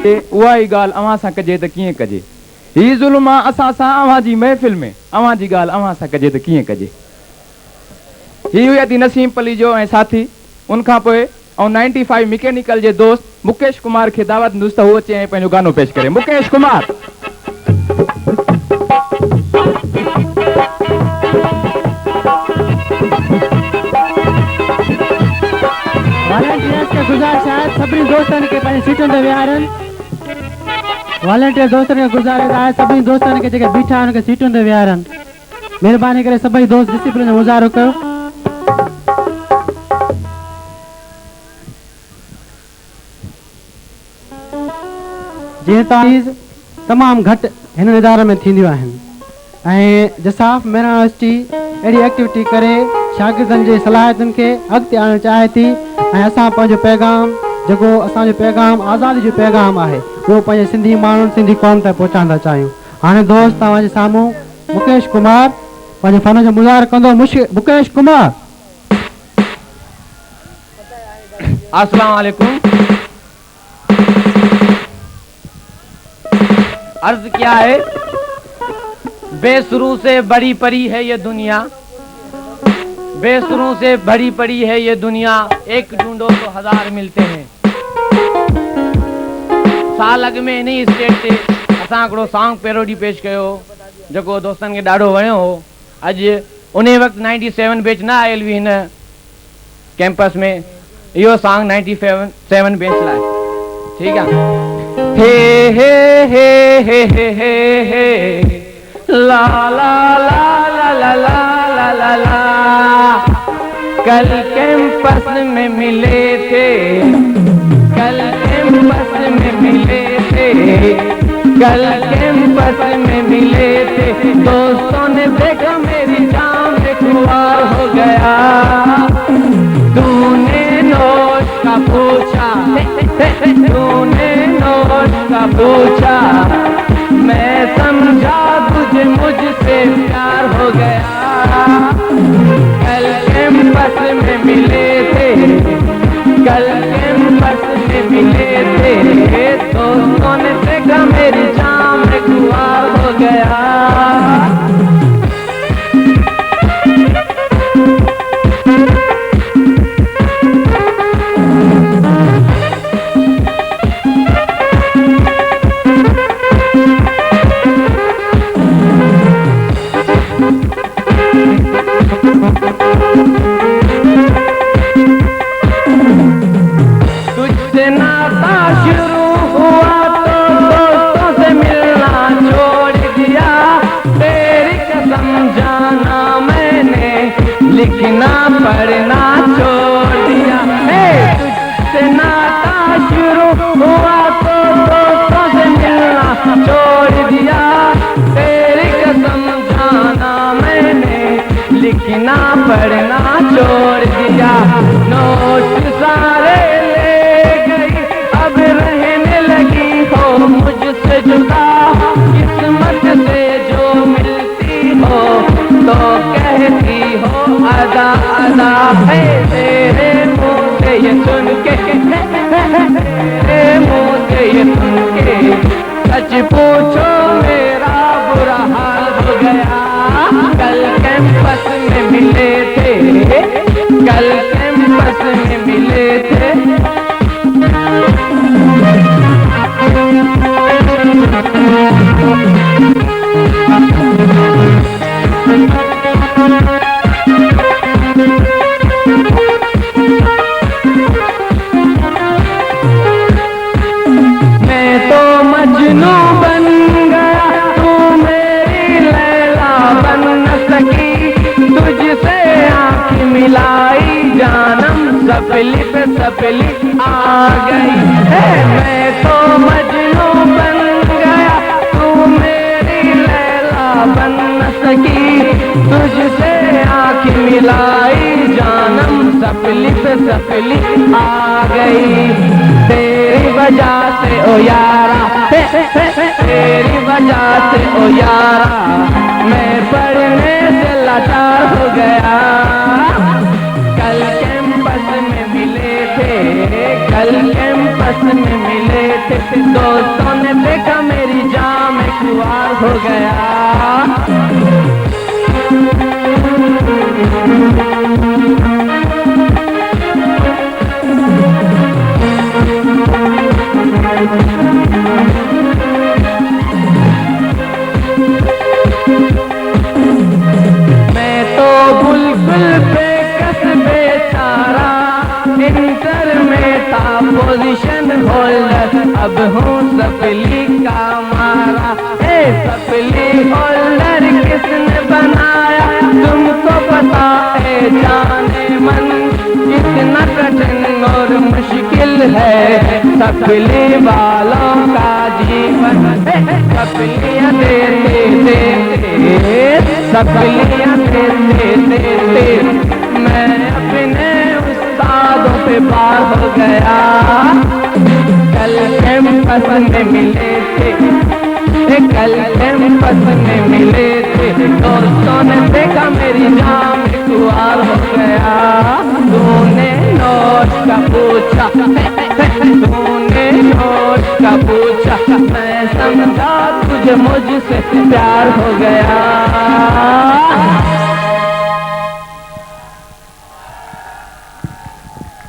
उहा ई ॻाल्हि अव्हां सां कजे त कीअं कजे। ही ज़ुल्म आहे असां सां अव्हां जी महफ़िल में, अव्हां जी ॻाल्हि अव्हां सां कजे त कीअं कजे। ही हुई अती नसीम पली जो ऐं साथी। उनखां पोइ ऐं 95 मैकेनिकल जे दोस्त मुकेश कुमार खे दावत ॾिनुसि त हू अचे ऐं पंहिंजो गानो पेश करे। मुकेश कुमार। वॉलंटियर्स के गुज़ारिश आहे सभिनी दोस्तनि खे पंहिंजी सीटुनि ते विहारनि। वॉलंटियर दोस्तनि खे गुज़ारिश आहे सभिनी दोस्तनि खे जेके बीठा आहिनि उनखे सीटुनि ते विहारनि। महिरबानी करे सभई दोस्त डिसिप्लिन जो मुज़ाहिरो कयो। जीअं त तमामु घटि हिन इदारे में थींदियूं आहिनि ऐं जसाफ मेरा यूनिवर्सिटी अहिड़ी एक्टिविटी करे शागिर्दनि जी सलाहियतुनि खे अॻिते आणणु चाहे थी ऐं असां पंहिंजो पैगाम जेको असांजो पैगाम आज़ादी जो पैगाम आहे उहो पंहिंजे सिंधी माण्हुनि सिंधी क़ौम ताईं पहुचाईंदा चाहियूं। हाणे दोस्त तव्हांजे साम्हूं मुकेश कुमार पंहिंजे फन जो मुज़ाहिरो कंदो। मुकेश कुमार। अस्सलाम वालेकुम। अर्ज क्या है, बेसुरू से बड़ी पड़ी है ये दुनिया, बेसुरू से बड़ी पड़ी है ये दुनिया, एक ढूंढो तो 1000 मिलते हैं। साल अॻु में इन स्टेज ते असां हिकिड़ो सॉन्ग पैरोडी पेश कयो जेको दोस्तनि खे ॾाढो वणियो हो। अॼु उन वक़्तु 97 बैच न आयल हुई हिन कैंपस में, इहो सॉन्ग 97 बैच लाइ। ठीकु आहे। हे हे हे हे हे हे हे ला ला ला ला ला ला ला ला कल कैंपस में मिले थे, कल कैंपस में मिले थे, कल कैंपस में मिले थे। दोस्तों ने देखा मेरी जान में खुआर हो गया। तूने नोश का पूछा, तूने नोश का पूछा, मैं समझा तुझे मुझसे प्यार हो गया। कल कैंपस में मिले थे, कल कैंपस में मिले थे। दोस्तों ने देखा मेरी जान में खुआर हो गया। तुझसे नाता शुरू हुआ तो दोस्तों से मिलना छोड़ दिया। तेरी कसम जाना मैंने लिखना पढ़ना छोड़ दिया। तुझसे नाता शुरू हुआ तो दोस्तों से मिलना छोड़ दिया। तेरी कसम जाना मैंने लिखना पढ़ना छोड़ दिया। नोट सारे ले गई अब रहने लगी हो मुझसे जुदा। किस्मत से जो मिलती हो तो कहती हो अदा अदा है। तेरे मुँह से ये सुन के, तेरे मुँह से ये सुन के सच पूछो मेरा बुरा हाल हो गया। कल कैंपस में मिले थे, कल कैंपस में मिले थे। मैं तो मजनू बन गया, तू मेरी लैला बन न सकी। तुझसे आँख मिलाई जानम सपली पे सपली आ गई है। मैं तो मजनू बन गया, तू मेरी लैला बन न सकी। तुझसे आँख मिलाई जानम सपली पे सपली आ गई। तेरी वजह से ओ यारा, तेरी वजह से ओ यारा मैं पढ़ने से लाचार हो गया। कल कैंपस में मिले थे, कल कैंपस कैंपस में मिले थे, दोस्तों ने देखा मेरी जान में खुआर हो गया। मैं तो बिल्कुल बेकस बेचारा, इंटर में था पोजीशन होल्डर, अब हूँ सपली का मारा। ए सपली होल्डर किसने बनाया, तुमको पता है जाने मन, कितना कठिन और मुश्किल है सपली वालों का जीवन। सपलियाँ देते देते, सपलियाँ देते देते, मैं अपने उस्तादों पे पार हो गया। कल कैंपस में मिले थे, कल कैंपस में मिले थे, दोस्तों ने देखा मेरी जान में खुआर हो गया। तूने नोट का पूछा, तूने नोट का पूछा, मैं समझा तुझे मुझसे प्यार हो गया।